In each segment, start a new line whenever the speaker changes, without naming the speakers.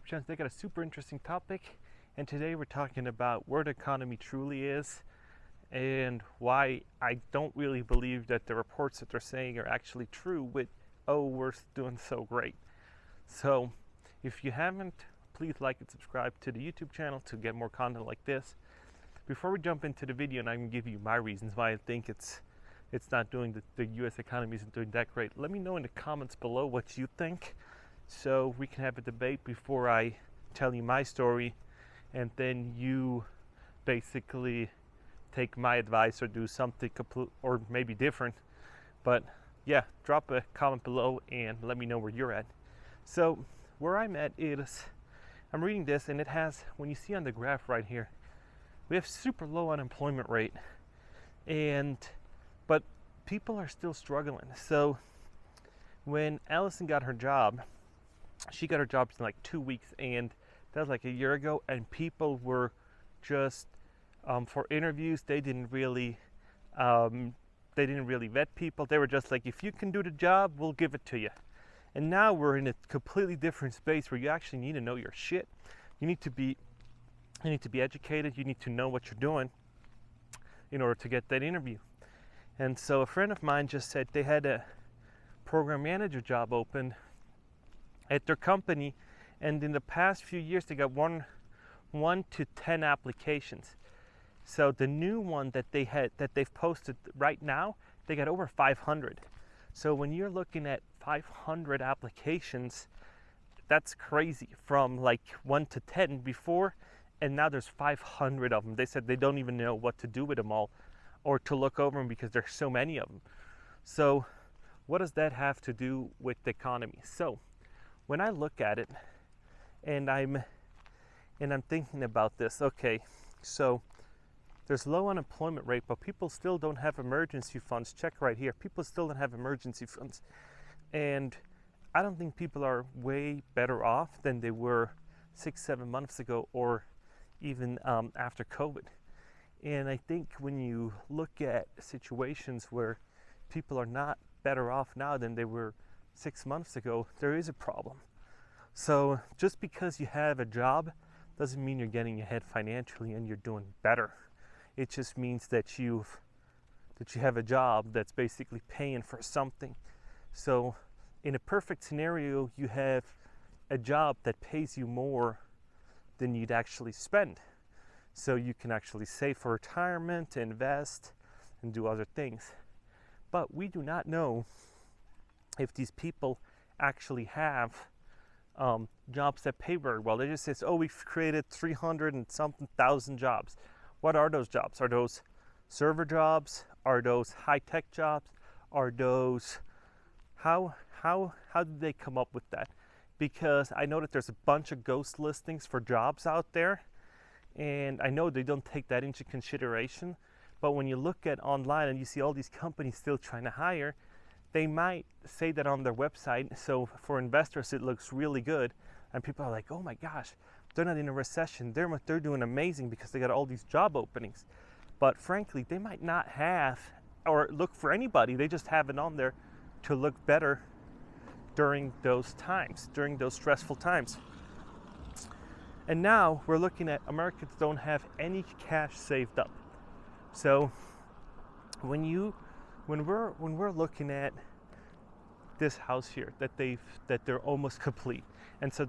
channel. They got a super interesting topic, and today we're talking about where the economy truly is and why I don't really believe that the reports that they're saying are actually true with, oh, we're doing so great. So if you haven't, please like and subscribe to the YouTube channel to get more content like this. Before we jump into the video, and I'm going to give you my reasons why I think it's not doing, the US economy isn't doing that great, let me know in the comments below what you think, so we can have a debate before I tell you my story, and then you basically take my advice or do something complete or maybe different. But yeah, drop a comment below and let me know where you're at. So where I'm at is, I'm reading this, and it has, when you see on the graph right here, we have super low unemployment rate, but people are still struggling. So when Allison got her job, she got her job in like 2 weeks, and that was like a year ago, and people were just for interviews, they didn't really vet people. They were just like, if you can do the job, we'll give it to you. And now we're in a completely different space where you actually need to know your shit. You need to be educated. You need to know what you're doing in order to get that interview. And so a friend of mine just said they had a program manager job open at their company, and in the past few years they got 1 to 10 applications. So the new one that they've posted right now, they got over 500. So when you're looking at 500 applications, that's crazy. From like 1 to 10 before, and now there's 500 of them. They said they don't even know what to do with them all or to look over them because there's so many of them. So what does that have to do with the economy? So when I look at it and I'm thinking about this, okay, so there's low unemployment rate, but people still don't have emergency funds. Check right here. People still don't have emergency funds. And I don't think people are way better off than they were 6-7 months ago, or even after COVID. And I think when you look at situations where people are not better off now than they were 6 months ago, there is a problem. So just because you have a job doesn't mean you're getting ahead financially and you're doing better. It just means that you have a job that's basically paying for something. So in a perfect scenario, you have a job that pays you more than you'd actually spend. So you can actually save for retirement, invest, and do other things. But we do not know if these people actually have jobs that pay very well. They just say, oh, we've created 300 and something thousand jobs. What are those jobs? Are those server jobs? Are those high-tech jobs? Are those, how did they come up with that? Because I know that there's a bunch of ghost listings for jobs out there, and I know they don't take that into consideration. But when you look at online and you see all these companies still trying to hire, they might say that on their website. So for investors, it looks really good, and people are like, oh my gosh, they're not in a recession. They're doing amazing because they got all these job openings. But frankly, they might not have or look for anybody. They just have it on there to look better during those times, during those stressful times. And now we're looking at Americans don't have any cash saved up. So when we're looking at this house here that they're almost complete, and so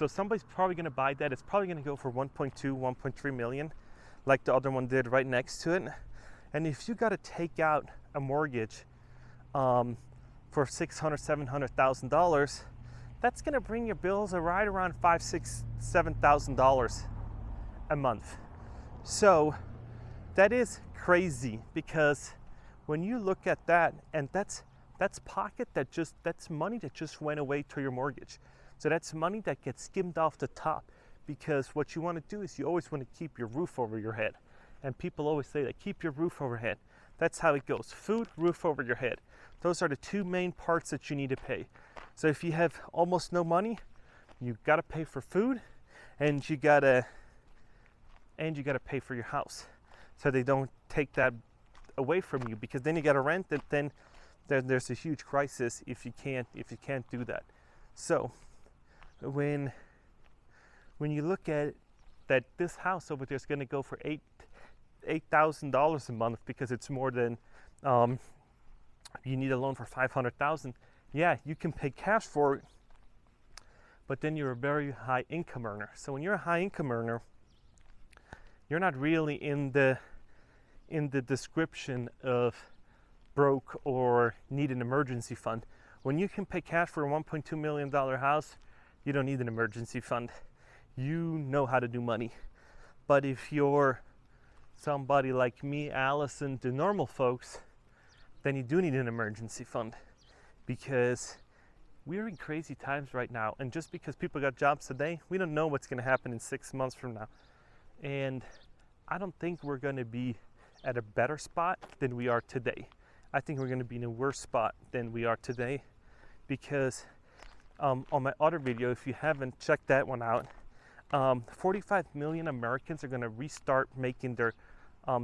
somebody's probably going to buy that. It's probably going to go for 1.2, 1.3 million, like the other one did right next to it. And if you got to take out a mortgage for $600,000, $700,000, that's going to bring your bills right around $5,000, $6,000, $7,000 a month. So that is crazy, because when you look at that, and that's money that just went away to your mortgage. So that's money that gets skimmed off the top, because what you want to do is you always want to keep your roof over your head. And people always say that, keep your roof overhead. That's how it goes. Food, roof over your head. Those are the two main parts that you need to pay. So if you have almost no money, you got to pay for food, and you got to pay for your house. So they don't take that away from you, because then you got to rent it. Then there's a huge crisis if you can't do that. So when you look at it, that this house over there is going to go for $8,000 a month because it's more than you need a loan for $500,000. Yeah, you can pay cash for it, but then you're a very high income earner. So when you're a high income earner, you're not really in the description of broke or need an emergency fund. When you can pay cash for a $1.2 million house, you don't need an emergency fund. You know how to do money. But if you're somebody like me, Allison, the normal folks, then you do need an emergency fund, because we're in crazy times right now. And just because people got jobs today, we don't know what's going to happen in 6 months from now. And I don't think we're going to be at a better spot than we are today. I think we're going to be in a worse spot than we are today, because on my other video, if you haven't checked that one out, 45 million Americans are going to restart making their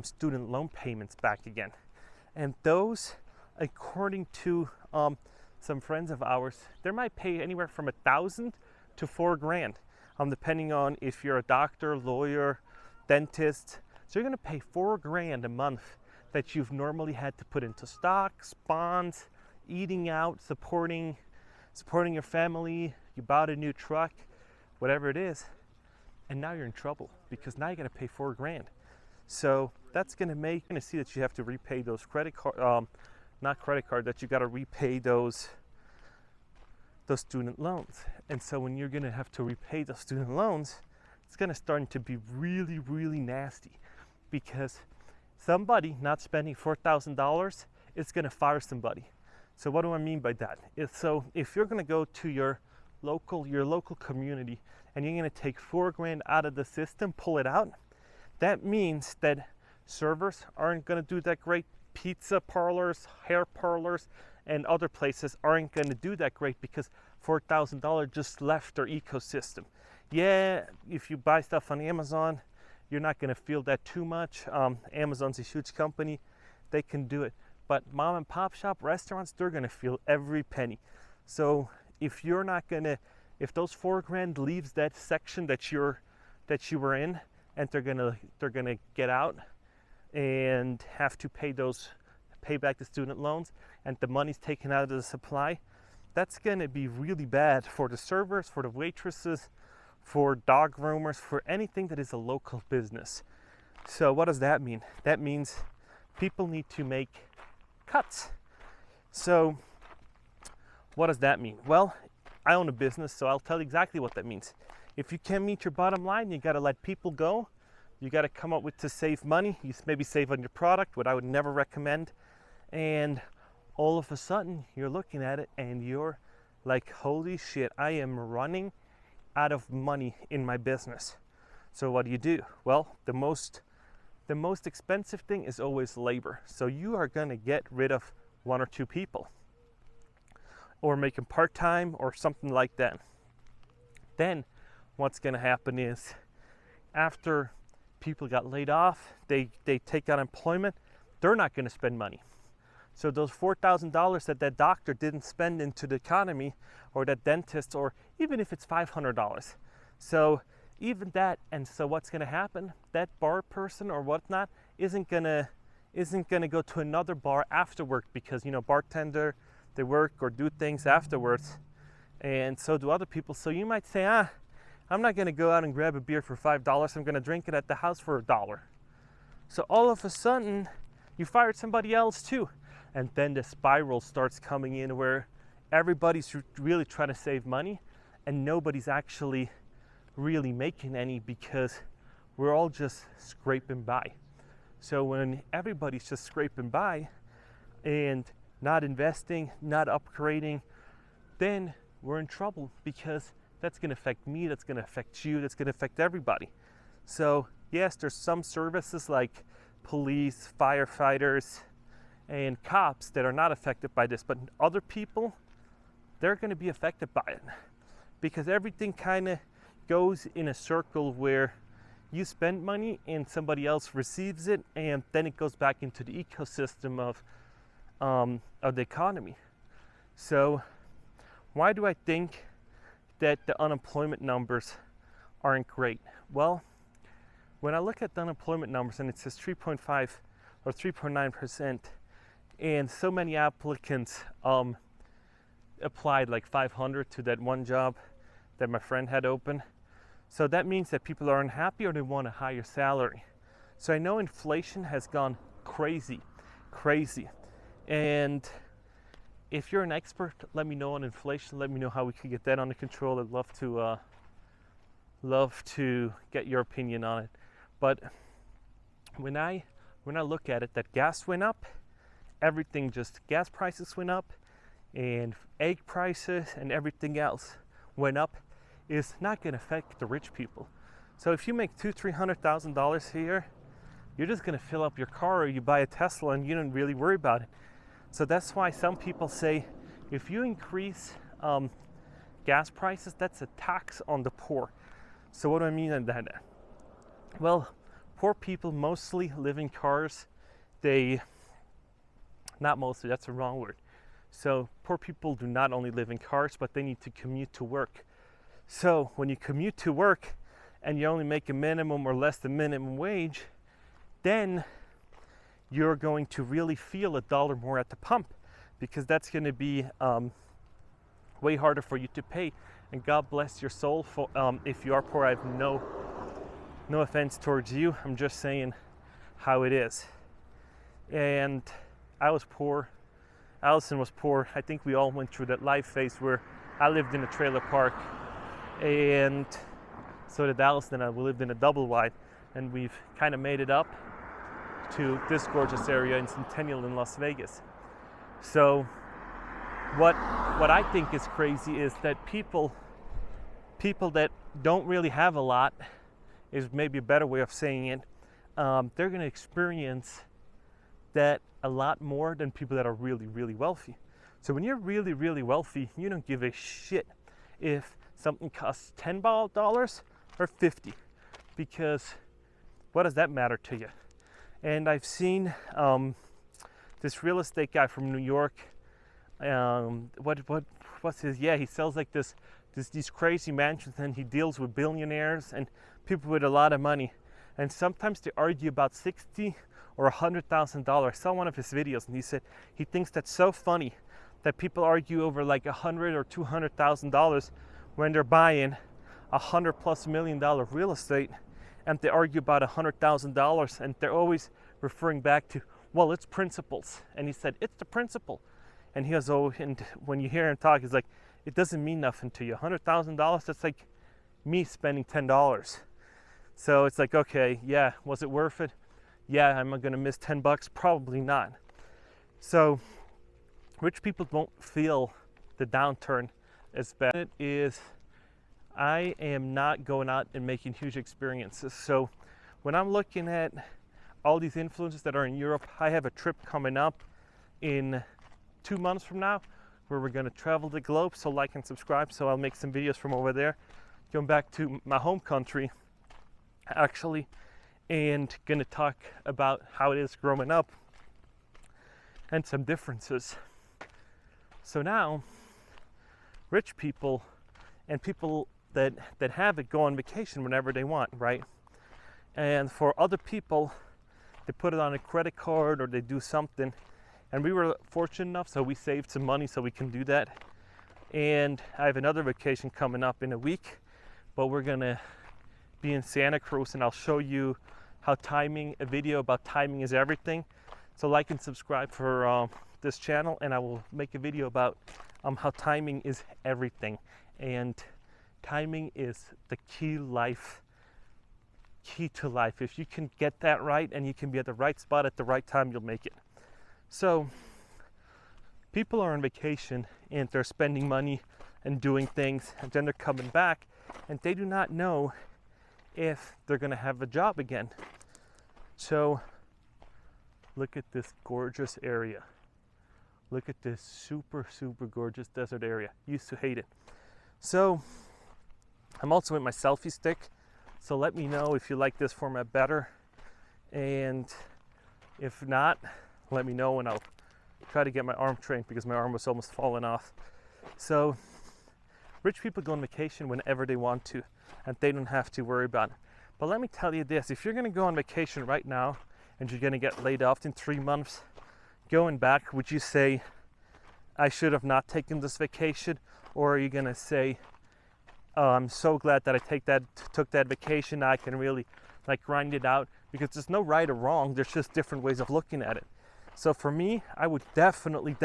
student loan payments back again. And those, according to some friends of ours, they might pay anywhere from $1,000 to $4,000, depending on if you're a doctor, lawyer, dentist. So you're going to pay $4,000 a month that you've normally had to put into stocks, bonds, eating out, supporting your family. You bought a new truck, whatever it is, and now you're in trouble because now you got to pay $4,000. So that's going to see that you have to repay those that you got to repay those student loans. And so when you're going to have to repay those student loans, it's going to start to be really, really nasty, because somebody not spending $4,000 is going to fire somebody. So what do I mean by that? So if you're going to go to your local community and you're going to take $4,000 out of the system, pull it out, that means that servers aren't going to do that great. Pizza parlors, hair parlors, and other places aren't going to do that great because $4,000 just left their ecosystem. Yeah, if you buy stuff on Amazon, you're not going to feel that too much. Amazon's a huge company. They can do it. But mom and pop shop restaurants, they're going to feel every penny. So if those $4,000 leaves that section that you were in, and they're gonna get out and have to pay back the student loans, and the money's taken out of the supply, that's gonna be really bad for the servers, for the waitresses, for dog groomers, for anything that is a local business. So what does that mean? That means people need to make cuts. So what does that mean? Well, I own a business, so I'll tell you exactly what that means. If you can't meet your bottom line, you got to let people go. You got to come up with to save money. You maybe save on your product, what I would never recommend. And all of a sudden, you're looking at it and you're like, holy shit, I am running out of money in my business. So what do? Well, the most expensive thing is always labor. So you are going to get rid of 1 or 2 people, or make them part-time or something like that. Then what's going to happen is, after people got laid off, they take unemployment, they're not going to spend money. So those $4,000 that doctor didn't spend into the economy, or that dentist, or even if it's $500. So even that, and so what's going to happen? That bar person or whatnot isn't gonna go to another bar after work, because bartender, they work or do things afterwards, and so do other people. So you might say, I'm not going to go out and grab a beer for $5. I'm going to drink it at the house for $1. So all of a sudden, you fired somebody else too. And then the spiral starts coming in, where everybody's really trying to save money and nobody's actually really making any, because we're all just scraping by. So when everybody's just scraping by and not investing, not upgrading, then we're in trouble, because that's going to affect me, that's going to affect you, that's going to affect everybody. So yes, there's some services like police, firefighters, and cops that are not affected by this, but other people, they're going to be affected by it, because everything kind of goes in a circle where you spend money and somebody else receives it, and then it goes back into the ecosystem of the economy. So why do I think that the unemployment numbers aren't great. Well, when I look at the unemployment numbers and it says 3.5 or 3.9%, and so many applicants applied, like 500 to that one job that my friend had open. So that means that people are unhappy or they want a higher salary. So I know inflation has gone crazy. And if you're an expert, let me know on inflation. Let me know how we can get that under control. I'd love to get your opinion on it. But when I look at it, that gas went up, everything, just gas prices went up, and egg prices and everything else went up, is not going to affect the rich people. So if you make $200,000-$300,000 a year, you're just going to fill up your car, or you buy a Tesla and you don't really worry about it. So that's why some people say if you increase gas prices, that's a tax on the poor. So what do I mean by that? Well, poor people mostly live in cars. Not mostly, that's the wrong word. So poor people do not only live in cars, but they need to commute to work. So when you commute to work and you only make a minimum or less than minimum wage, then you're going to really feel $1 more at the pump, because that's going to be way harder for you to pay. And God bless your soul for if you are poor. I have no offense towards you. I'm just saying how it is. And I was poor. Allison was poor. I think we all went through that life phase where I lived in a trailer park, and so did Allison, and we lived in a double wide, and we've kind of made it up to this gorgeous area in Centennial in Las Vegas. So what I think is crazy is that people that don't really have a lot, is maybe a better way of saying it, they're going to experience that a lot more than people that are really, really wealthy. So when you're really, really wealthy, you don't give a shit if something costs $10 or $50, because what does that matter to you? And I've seen this real estate guy from New York. What's his? Yeah, he sells like these crazy mansions, and he deals with billionaires and people with a lot of money. And sometimes they argue about $60,000 or $100,000. I saw one of his videos, and he said he thinks that's so funny that people argue over like $100,000 or $200,000 when they're buying $100+ million real estate, and they argue about $100,000, and they're always referring back to, well, it's principles. And he said, it's the principle. And he goes, oh, and when you hear him talk, he's like, it doesn't mean nothing to you. $100,000, that's like me spending $10. So it's like, okay, yeah, was it worth it? Yeah, am I gonna miss $10? Probably not. So rich people won't feel the downturn as bad. It is, I am not going out and making huge experiences. So when I'm looking at all these influencers that are in Europe, I have a trip coming up in 2 months from now where we're going to travel the globe. So like and subscribe, so I'll make some videos from over there, going back to my home country actually, and going to talk about how it is growing up and some differences. So now rich people and people that have it go on vacation whenever they want, right? And for other people, they put it on a credit card or they do something. And we were fortunate enough, so we saved some money so we can do that. And I have another vacation coming up in a week, but we're gonna be in Santa Cruz, and I'll show you how a video about timing is everything. So like and subscribe for this channel, and I will make a video about how timing is everything. And timing is the key to life. If you can get that right and you can be at the right spot at the right time, you'll make it. So people are on vacation and they're spending money and doing things, and then they're coming back and they do not know if they're going to have a job again. So look at this gorgeous area. Look at this super, super gorgeous desert area. Used to hate it. So I'm also with my selfie stick. So let me know if you like this format better. And if not, let me know, and I'll try to get my arm trained because my arm was almost falling off. So Rich people go on vacation whenever they want to, and they don't have to worry about it. But let me tell you this, if you're gonna go on vacation right now and you're gonna get laid off in 3 months, going back, would you say, I should have not taken this vacation? Or are you gonna say, oh, I'm so glad that I took that vacation, now I can really like grind it out? Because there's no right or wrong, there's just different ways of looking at it. So for me, I would definitely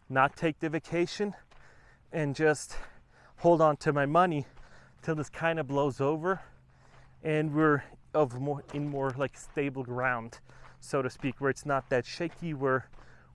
not take the vacation and just hold on to my money till this kind of blows over and we're in more like stable ground, so to speak, where it's not that shaky, where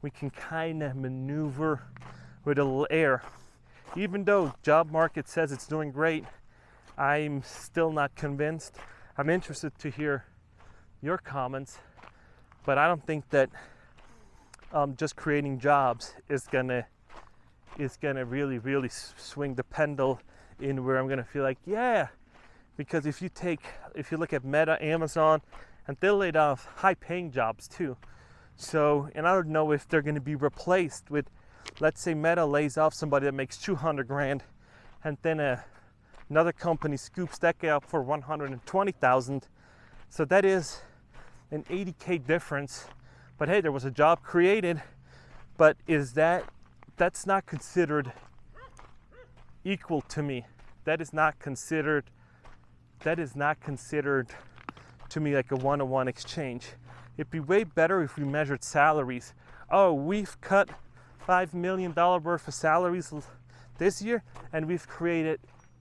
we can kind of maneuver with a little air. Even though job market says it's doing great, I'm still not convinced. I'm interested to hear your comments, but I don't think that just creating jobs is gonna really swing the pendulum in where I'm gonna feel like, yeah. Because if you look at Meta, Amazon, and they laid off high-paying jobs too. So, and I don't know if they're gonna be replaced with, let's say Meta lays off somebody that makes 200 grand, and then another company scoops that guy up for 120,000. So that is an 80K difference. But hey, there was a job created, but that's not considered equal to me. That is not considered to me like a one-on-one exchange. It'd be way better if we measured salaries. Oh, we've cut $5 million worth of salaries this year, and we've created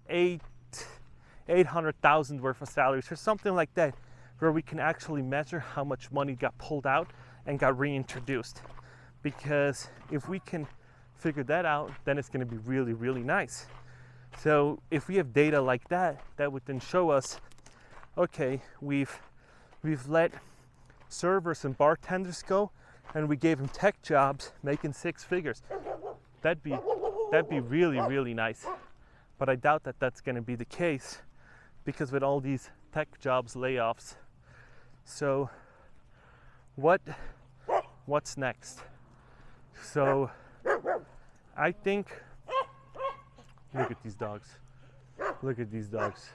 800,000 worth of salaries, or something like that, where we can actually measure how much money got pulled out and got reintroduced. Because if we can figure that out, then it's going to be really nice. So if we have data like that, that would then show us, okay, we've let servers and bartenders go, and we gave them tech jobs making 6 figures. That'd be really nice. But I doubt that that's going to be the case, because with all these tech jobs layoffs. So what's next? So I think, look at these dogs. Look at these dogs.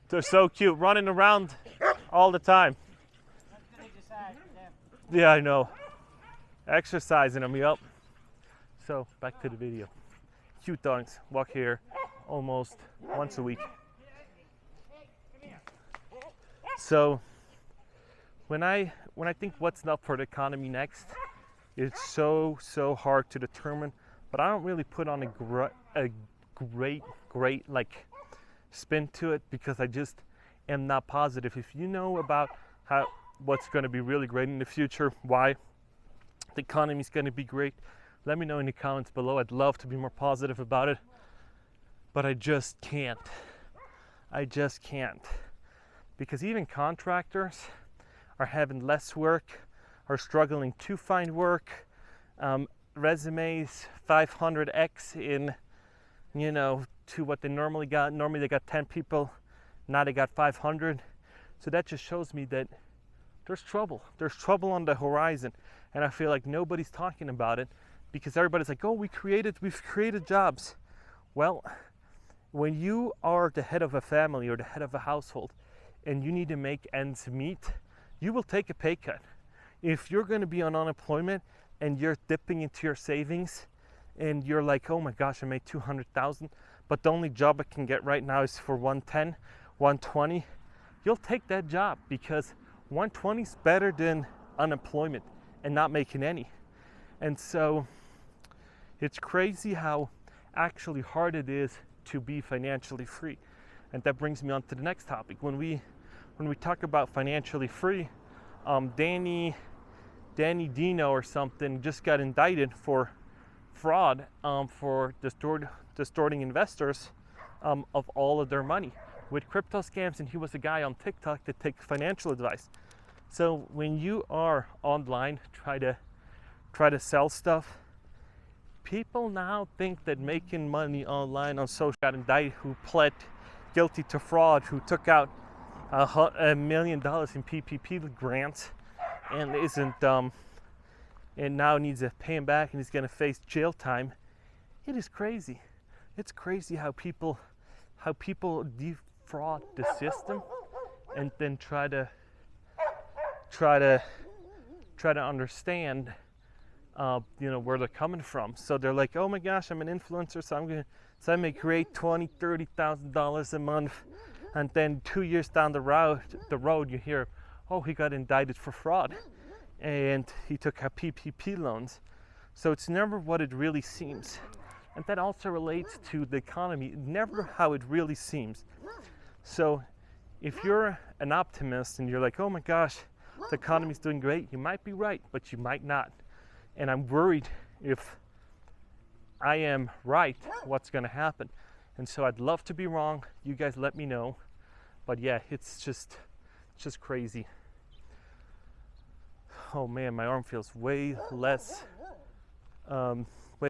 They're so cute, running around all the time. Yeah, I know. Exercising them, yup. So back to the video. Cute dogs walk here almost once a week. So when I think what's up for the economy next, it's so hard to determine. But I don't really put on a great like spin to it, because I just am not positive. If you know about what's going to be really great in the future, why the economy is going to be great, let me know in the comments below. I'd love to be more positive about it, but I just can't. Because even contractors are having less work, are struggling to find work. Resumes 500x in, to what they normally got. Normally they got 10 people, now they got 500. So that just shows me that there's trouble. There's trouble on the horizon, and I feel like nobody's talking about it, because everybody's like, oh, we've created jobs. Well, when you are the head of a family or the head of a household and you need to make ends meet, you will take a pay cut. If you're going to be on unemployment and you're dipping into your savings and you're like, oh my gosh, I made 200,000, but the only job I can get right now is for 110, 120, you'll take that job, because 120 is better than unemployment and not making any. And so it's crazy how actually hard it is to be financially free. And that brings me on to the next topic. When we talk about financially free, Danny Dino or something just got indicted for fraud, for distorting investors of all of their money with crypto scams, and he was a guy on TikTok that takes financial advice. So when you are online, try to sell stuff, people now think that making money online on social, got indicted, who pled guilty to fraud, who took out $1 million in PPP grants, and and now needs to pay him back, and he's going to face jail time. It is crazy. It's crazy how people defraud the system and then try to understand where they're coming from. So they're like, oh my gosh, I'm an influencer, so I may create $20,000-$30,000 a month, and then 2 years down the road you hear, oh, he got indicted for fraud and he took out PPP loans. So it's never what it really seems. And that also relates to the economy, never how it really seems. So if you're an optimist and you're like, oh my gosh, the economy's doing great, you might be right, but you might not. And I'm worried if I am right, what's gonna happen. And so I'd love to be wrong. You guys let me know. But yeah, it's just crazy. Oh man, my arm feels way less